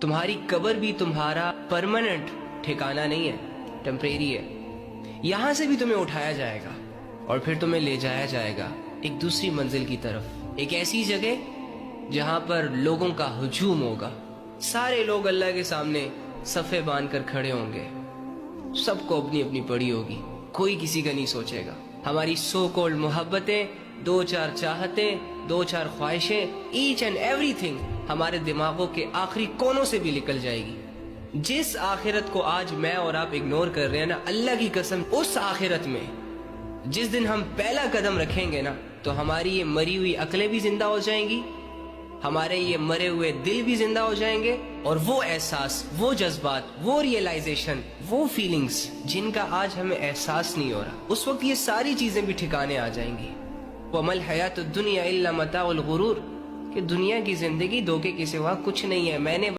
تمہاری قبر بھی تمہارا پرماننٹ ٹھکانہ نہیں ہے، ٹیمپریری ہے. یہاں سے بھی تمہیں اٹھایا جائے گا اور پھر تمہیں لے جایا جائے گا ایک دوسری منزل کی طرف، ایک ایسی جگہ جہاں پر لوگوں کا ہجوم ہوگا. سارے لوگ اللہ کے سامنے صفے باندھ کر کھڑے ہوں گے، سب کو اپنی اپنی پڑی ہوگی، کوئی کسی کا نہیں سوچے گا. ہماری سو کولڈ محبتیں، دو چار چاہتیں، دو چار خواہشیں، ایچ اینڈ ایوری تھنگ ہمارے دماغوں کے آخری کونوں سے بھی نکل جائے گی. جس آخرت کو آج میں اور آپ اگنور کر رہے ہیں نا، اللہ کی قسم اس آخرت میں جس دن ہم پہلا قدم رکھیں گے نا، تو ہماری یہ مری ہوئی عقلیں بھی زندہ ہو جائیں گی، ہمارے یہ مرے ہوئے دل بھی زندہ ہو جائیں گے، اور وہ احساس، وہ جذبات، وہ ریئلائزیشن، وہ فیلنگز جن کا آج ہمیں احساس نہیں ہو رہا، اس وقت یہ ساری چیزیں بھی ٹھکانے آ جائیں گی. وَمَا الْحَيَاةُ الدُّنْيَا إِلَّا مَتَاعُ الْغُرُورِ کہ دنیا کی زندگی دھوکے کے سوا کچھ نہیں ہے. میں نے